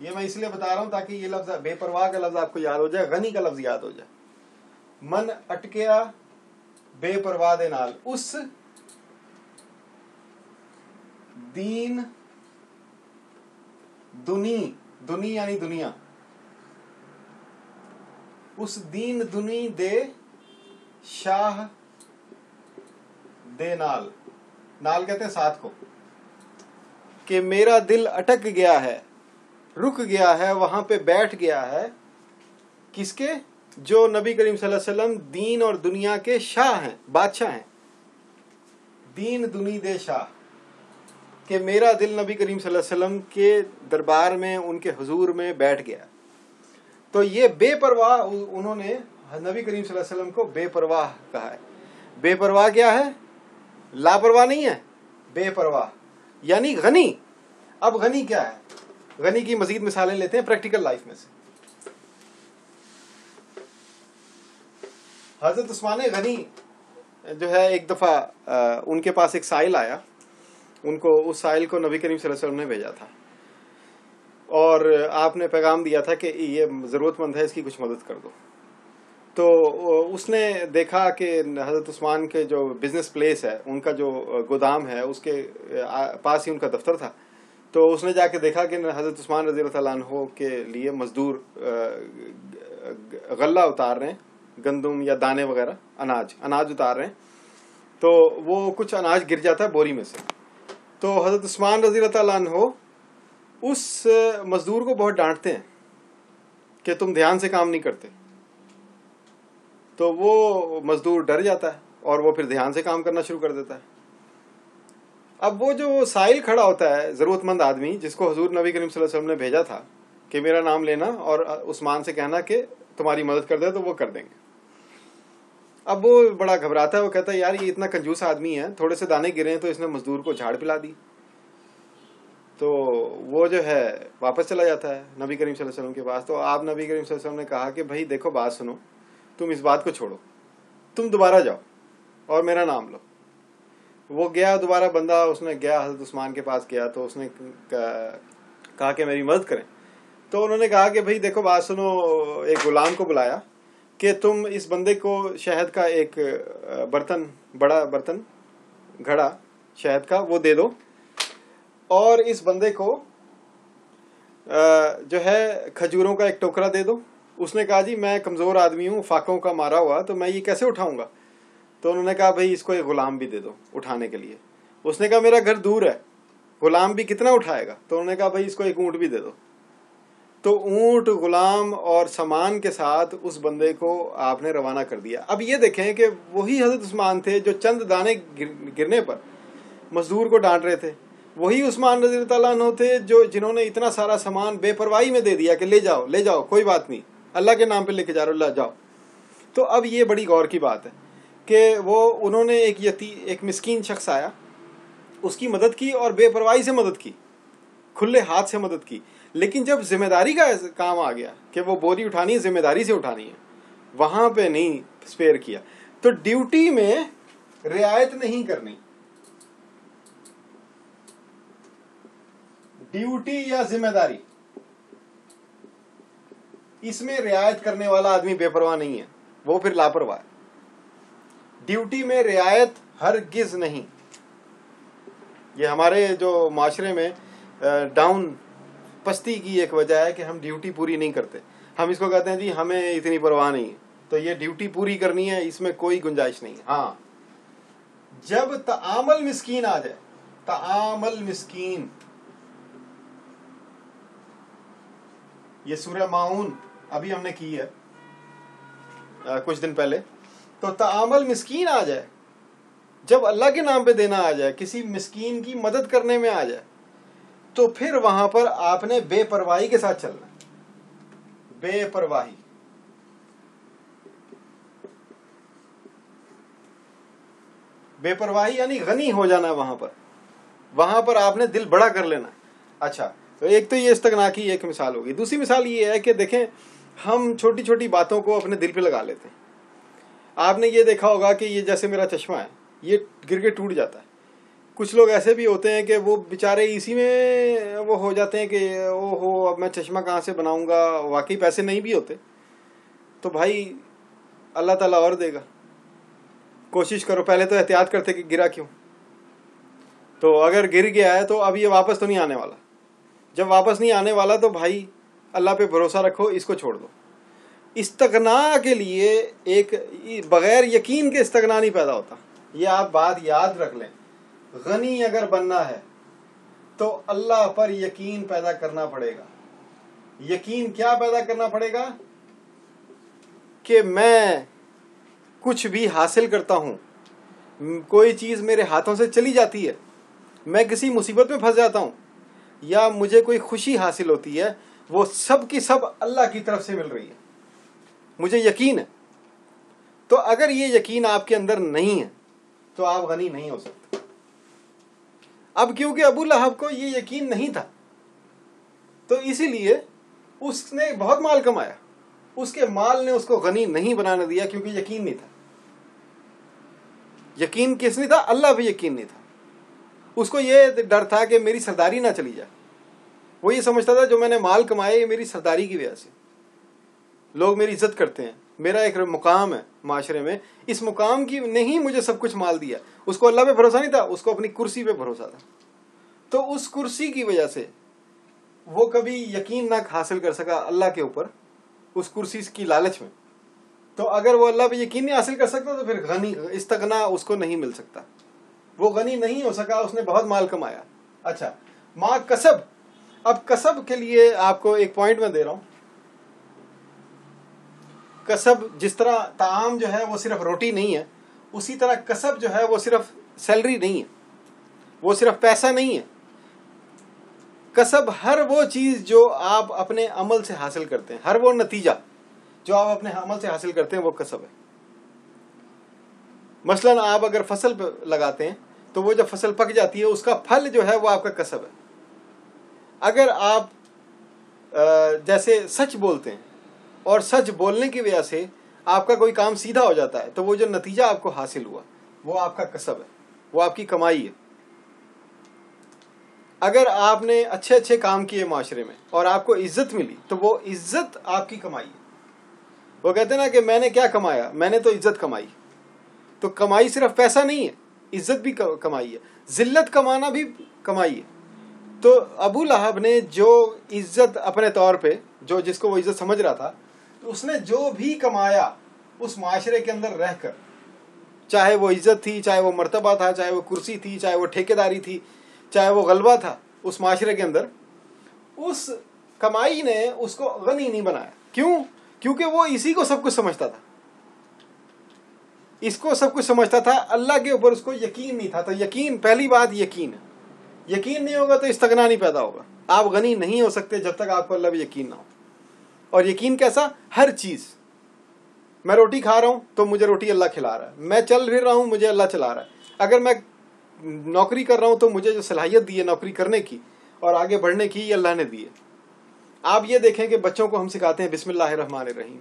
یہ میں اس لیے بتا رہا ہوں تاکہ یہ لفظ بے پرواہ کا لفظ آپ کو یاد ہو جائے, غنی کا لفظ یاد ہو جائے. من اٹکیا بے پرواہ دے نال, اس دین دنی یعنی دنیا, اس دین دنی دے شاہ دے نال, نال کہتے ہیں ساتھ کو, کہ میرا دل اٹک گیا ہے, رک گیا ہے, وہاں پہ بیٹھ گیا ہے, کس کے؟ جو نبی کریم صلی اللہ علیہ وسلم دین اور دنیا کے شاہ ہیں, بادشاہ ہیں. دین دنی دے شاہ, کہ میرا دل نبی کریم صلی اللہ علیہ وسلم کے دربار میں, ان کے حضور میں بیٹھ گیا. تو یہ بے پرواہ, انہوں نے نبی کریم صلی اللہ علیہ وسلم کو بے پرواہ کہا ہے. بے پرواہ کیا ہے؟ لاپرواہ نہیں ہے, بے پرواہ یعنی غنی. اب غنی کیا ہے؟ غنی کی مزید مثالیں لیتے ہیں پریکٹیکل لائف میں سے. حضرت عثمان غنی جو ہے, ایک دفعہ ان کے پاس ایک سائل آیا, ان کو اس سائل کو نبی کریم صلی اللہ علیہ وسلم نے بھیجا تھا, اور آپ نے پیغام دیا تھا کہ یہ ضرورت مند ہے, اس کی کچھ مدد کر دو. تو اس نے دیکھا کہ حضرت عثمان کے جو بزنس پلیس ہے, ان کا جو گودام ہے, اس کے پاس ہی ان کا دفتر تھا. تو اس نے جا کے دیکھا کہ حضرت عثمان رضی اللہ تعالیٰ عنہ کے لیے مزدور غلہ اتار رہے ہیں, گندم یا دانے وغیرہ, اناج اتار رہے ہیں. تو وہ کچھ اناج گر جاتا ہے بوری میں سے. تو حضرت عثمان رضی اللہ تعالیٰ عنہ اس مزدور کو بہت ڈانٹتے ہیں کہ تم دھیان سے کام نہیں کرتے. تو وہ مزدور ڈر جاتا ہے اور وہ پھر دھیان سے کام کرنا شروع کر دیتا ہے. اب وہ جو سائل کھڑا ہوتا ہے, ضرورت مند آدمی, جس کو حضور نبی کریم صلی اللہ علیہ وسلم نے بھیجا تھا کہ میرا نام لینا اور عثمان سے کہنا کہ تمہاری مدد کر دے, تو وہ کر دیں گے. اب وہ بڑا گھبراتا ہے, وہ کہتا ہے یار یہ اتنا کنجوس آدمی ہے, تھوڑے سے دانے گرے ہیں تو اس نے مزدور کو جھاڑ پلا دی. تو وہ جو ہے واپس چلا جاتا ہے نبی کریم صلی اللہ علیہ وسلم کے پاس. تو آپ نبی کریم صلی اللہ علیہ وسلم نے کہا کہ بھائی دیکھو بات سنو, تم اس بات کو چھوڑو, تم دوبارہ جاؤ اور میرا نام لو. وہ گیا دوبارہ بندہ, اس نے گیا حضرت عثمان کے پاس گیا, تو اس نے کہا کہ میری مدد کریں. تو انہوں نے کہا کہ بھئی دیکھو بات سنو, ایک غلام کو بلایا کہ تم اس بندے کو شہد کا ایک برتن, بڑا برتن گھڑا شہد کا وہ دے دو, اور اس بندے کو جو ہے کھجوروں کا ایک ٹوکرا دے دو. اس نے کہا جی میں کمزور آدمی ہوں, فاقوں کا مارا ہوا, تو میں یہ کیسے اٹھاؤں گا؟ تو انہوں نے کہا بھئی اس کو ایک غلام بھی دے دو اٹھانے کے لیے. اس نے کہا میرا گھر دور ہے, غلام بھی کتنا اٹھائے گا؟ تو انہوں نے کہا بھئی اس کو ایک اونٹ بھی دے دو. تو اونٹ, غلام اور سامان کے ساتھ اس بندے کو آپ نے روانہ کر دیا. اب یہ دیکھیں کہ وہی حضرت عثمان تھے جو چند دانے گرنے پر مزدور کو ڈانٹ رہے تھے. وہی عثمان رضی اللہ عنہ تھے جنہوں نے اتنا سارا سامان بے پرواہی میں دے دیا کہ لے جاؤ کوئی بات نہیں, اللہ کے نام پہ لے کے جا رہے ہو, اللہ جاؤ. تو اب یہ بڑی غور کی بات ہے کہ انہوں نے ایک مسکین شخص آیا, اس کی مدد کی اور بے پرواہی سے مدد کی, کھلے ہاتھ سے مدد کی. لیکن جب ذمہ داری کا کام آ گیا کہ وہ بوری اٹھانی ہے, ذمہ داری سے اٹھانی ہے, وہاں پہ نہیں اسپیئر کیا. تو ڈیوٹی میں رعایت نہیں کرنی, ڈیوٹی یا ذمہ داری, اس میں رعایت کرنے والا آدمی بے پرواہ نہیں ہے, وہ پھر لاپرواہ ہے. ڈیوٹی میں رعایت ہرگز نہیں. یہ ہمارے جو معاشرے میں ڈاؤن پستی کی ایک وجہ ہے کہ ہم ڈیوٹی پوری نہیں کرتے. ہم اس کو کہتے ہیں جی ہمیں اتنی پرواہ نہیں, تو یہ ڈیوٹی پوری کرنی ہے, اس میں کوئی گنجائش نہیں. ہاں جب تعامل مسکین آ جائے, تعامل مسکین, یہ سورہ ماعون ابھی ہم نے کی ہے کچھ دن پہلے. تو تعامل مسکین آ جائے, جب اللہ کے نام پہ دینا آ جائے, کسی مسکین کی مدد کرنے میں آ جائے, تو پھر وہاں پر آپ نے بے پرواہی کے ساتھ چلنا. بے پرواہی, بے پرواہی یعنی غنی ہو جانا. وہاں پر آپ نے دل بڑا کر لینا. اچھا, تو ایک تو یہ استغنا کی ایک مثال ہوگی. دوسری مثال یہ ہے کہ دیکھیں ہم چھوٹی چھوٹی باتوں کو اپنے دل پہ لگا لیتے ہیں. آپ نے یہ دیکھا ہوگا کہ یہ جیسے میرا چشمہ ہے, یہ گر کے ٹوٹ جاتا ہے. کچھ لوگ ایسے بھی ہوتے ہیں کہ وہ بیچارے اسی میں وہ ہو جاتے ہیں کہ او ہو اب میں چشمہ کہاں سے بناؤں گا، واقعی پیسے نہیں بھی ہوتے تو بھائی اللہ تعالیٰ اور دے گا. کوشش کرو، پہلے تو احتیاط کرتے کہ گرا کیوں، تو اگر گر گیا ہے تو اب یہ واپس تو نہیں آنے والا. جب واپس نہیں آنے والا تو بھائی اللہ پہ بھروسہ رکھو، اس کو چھوڑ دو. استغنا کے لیے ایک بغیر یقین کے استغنا نہیں پیدا ہوتا. یہ آپ بات یاد رکھ لیں. غنی اگر بننا ہے تو اللہ پر یقین پیدا کرنا پڑے گا. یقین کیا پیدا کرنا پڑے گا؟ کہ میں کچھ بھی حاصل کرتا ہوں، کوئی چیز میرے ہاتھوں سے چلی جاتی ہے، میں کسی مصیبت میں پھنس جاتا ہوں، یا مجھے کوئی خوشی حاصل ہوتی ہے، وہ سب کی سب اللہ کی طرف سے مل رہی ہے، مجھے یقین ہے. تو اگر یہ یقین آپ کے اندر نہیں ہے تو آپ غنی نہیں ہو سکتے. اب کیونکہ ابو لہب کو یہ یقین نہیں تھا تو اسی لیے اس نے بہت مال کمایا، اس کے مال نے اس کو غنی نہیں بنانے دیا کیونکہ یقین نہیں تھا. یقین کس نہیں تھا؟ اللہ پہ یقین نہیں تھا. اس کو یہ ڈر تھا کہ میری سرداری نہ چلی جائے. وہ یہ سمجھتا تھا جو میں نے مال کمایا یہ میری سرداری کی وجہ سے، لوگ میری عزت کرتے ہیں، میرا ایک مقام ہے معاشرے میں، اس مقام کی نہیں مجھے سب کچھ مال دیا. اس کو اللہ پہ بھروسہ نہیں تھا، اس کو اپنی کرسی پہ بھروسہ تھا. تو اس کرسی کی وجہ سے وہ کبھی یقین نہ حاصل کر سکا اللہ کے اوپر، اس کرسی کی لالچ میں. تو اگر وہ اللہ پہ یقین نہیں حاصل کر سکتا تو پھر غنی استغنا اس کو نہیں مل سکتا. وہ غنی نہیں ہو سکا، اس نے بہت مال کمایا. اچھا، ماں کسب. اب کسب کے لیے آپ کو ایک پوائنٹ میں دے رہا ہوں. کسب جس طرح طعام جو ہے وہ صرف روٹی نہیں ہے، اسی طرح کسب جو ہے وہ صرف سیلری نہیں ہے، وہ صرف پیسہ نہیں ہے. کسب ہر وہ چیز جو آپ اپنے عمل سے حاصل کرتے ہیں، ہر وہ نتیجہ جو آپ اپنے عمل سے حاصل کرتے ہیں وہ کسب ہے. مثلا آپ اگر فصل لگاتے ہیں تو وہ جب فصل پک جاتی ہے اس کا پھل جو ہے وہ آپ کا کسب ہے. اگر آپ جیسے سچ بولتے ہیں اور سچ بولنے کی وجہ سے آپ کا کوئی کام سیدھا ہو جاتا ہے تو وہ جو نتیجہ آپ کو حاصل ہوا وہ آپ کا کسب ہے، وہ آپ کی کمائی ہے. اگر آپ نے اچھے اچھے کام کیے معاشرے میں اور آپ کو عزت ملی تو وہ عزت آپ کی کمائی ہے. وہ کہتے ہیں نا کہ میں نے کیا کمایا؟ میں نے تو عزت کمائی. تو کمائی صرف پیسہ نہیں ہے، عزت بھی کمائی ہے، ذلت کمانا بھی کمائی ہے. تو ابو لہب نے جو عزت اپنے طور پہ جو جس کو وہ عزت سمجھ رہا تھا، تو اس نے جو بھی کمایا اس معاشرے کے اندر رہ کر، چاہے وہ عزت تھی، چاہے وہ مرتبہ تھا، چاہے وہ کرسی تھی، چاہے وہ ٹھیکیداری تھی، چاہے وہ غلبہ تھا اس معاشرے کے اندر، اس کمائی نے اس کو غنی نہیں بنایا. کیوں؟ کیونکہ وہ اسی کو سب کچھ سمجھتا تھا، اس کو سب کچھ سمجھتا تھا، اللہ کے اوپر اس کو یقین نہیں تھا. تو یقین، پہلی بات یقین ہے. یقین نہیں ہوگا تو استغنا نہیں پیدا ہوگا. آپ غنی نہیں ہو سکتے جب تک آپ کو اللہ پہ یقین نہ ہو. اور یقین کیسا؟ ہر چیز. میں روٹی کھا رہا ہوں تو مجھے روٹی اللہ کھلا رہا ہے، میں چل پھر رہا ہوں مجھے اللہ چلا رہا ہے. اگر میں نوکری کر رہا ہوں تو مجھے جو صلاحیت دی ہے نوکری کرنے کی اور آگے بڑھنے کی یہ اللہ نے دی ہے. آپ یہ دیکھیں کہ بچوں کو ہم سکھاتے ہیں بسم اللہ الرحمن الرحیم.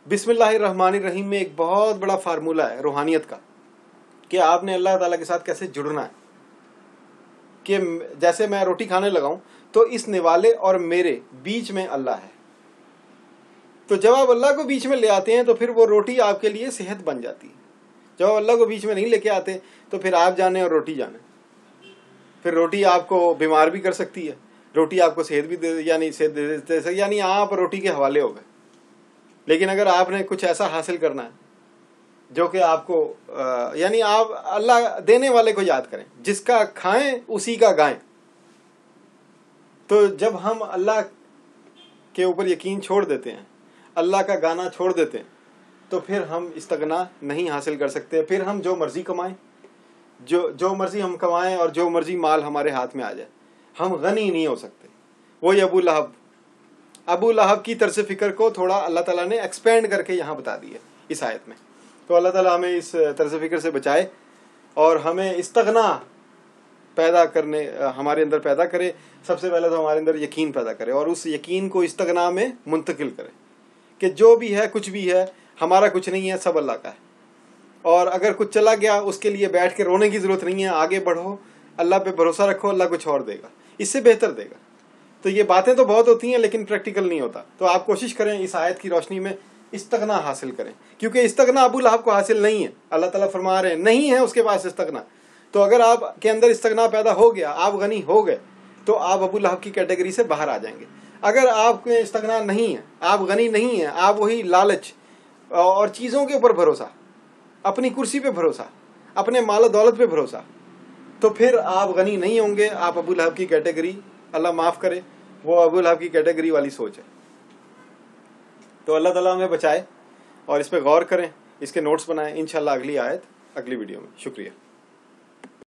بسم اللہ الرحمن الرحیم میں ایک بہت بڑا فارمولہ ہے روحانیت کا کہ آپ نے اللہ تعالیٰ کے ساتھ کیسے جڑنا ہے. کہ جیسے میں روٹی کھانے لگا ہوں تو اس نوالے اور میرے بیچ میں اللہ ہے. تو جب آپ اللہ کو بیچ میں لے آتے ہیں تو پھر وہ روٹی آپ کے لیے صحت بن جاتی ہے. جب آپ اللہ کو بیچ میں نہیں لے کے آتے تو پھر آپ جانے اور روٹی جانے. پھر روٹی آپ کو بیمار بھی کر سکتی ہے، روٹی آپ کو صحت بھی یعنی سکتی، یعنی آپ روٹی کے حوالے ہو گئے. لیکن اگر آپ نے کچھ ایسا حاصل کرنا ہے جو کہ آپ کو یعنی آپ اللہ دینے والے کو یاد کریں، جس کا کھائیں اسی کا گائیں. تو جب ہم اللہ کے اوپر یقین چھوڑ دیتے ہیں، اللہ کا گانا چھوڑ دیتے ہیں، تو پھر ہم استغنا نہیں حاصل کر سکتے. پھر ہم جو مرضی کمائیں، جو مرضی ہم کمائیں اور جو مرضی مال ہمارے ہاتھ میں آ جائے، ہم غنی نہیں ہو سکتے. وہی ابو لہب کی طرز فکر کو تھوڑا اللہ تعالیٰ نے ایکسپینڈ کر کے یہاں بتا دی ہے اس آیت میں. تو اللہ تعالیٰ ہمیں اس طرز فکر سے بچائے اور ہمیں استغنا پیدا کرنے ہمارے اندر پیدا کرے. سب سے پہلے تو ہمارے اندر یقین پیدا کرے اور اس یقین کو استغنا میں منتقل کرے کہ جو بھی ہے کچھ بھی ہے ہمارا کچھ نہیں ہے، سب اللہ کا ہے. اور اگر کچھ چلا گیا اس کے لیے بیٹھ کے رونے کی ضرورت نہیں ہے، آگے بڑھو، اللہ پہ بھروسہ رکھو، اللہ کچھ اور دے گا، اس سے بہتر دے گا. تو یہ باتیں تو بہت ہوتی ہیں لیکن پریکٹیکل نہیں ہوتا. تو آپ کوشش کریں اس آیت کی روشنی میں استغنا حاصل کریں، کیونکہ استغنا ابو لہب کو حاصل نہیں ہے. اللہ تعالیٰ فرما رہے ہیں نہیں ہے اس کے پاس استغنا. تو اگر آپ کے اندر استغنا پیدا ہو گیا، آپ غنی ہو گئے، تو آپ ابو لہب کی کیٹیگری سے باہر آ جائیں گے. اگر آپ کے استغنا نہیں ہے، آپ غنی نہیں ہیں، آپ وہی لالچ اور چیزوں کے اوپر بھروسہ، اپنی کرسی پہ بھروسہ، اپنے مال و دولت پہ بھروسہ، تو پھر آپ غنی نہیں ہوں گے. آپ ابو لہب کی کیٹیگری، اللہ معاف کرے، وہ ابو لہب کی کیٹیگری والی سوچ ہے. تو اللہ تعالیٰ ہمیں بچائے اور اس پہ غور کریں، اس کے نوٹس بنائیں. انشاءاللہ اگلی آیت اگلی ویڈیو میں. شکریہ.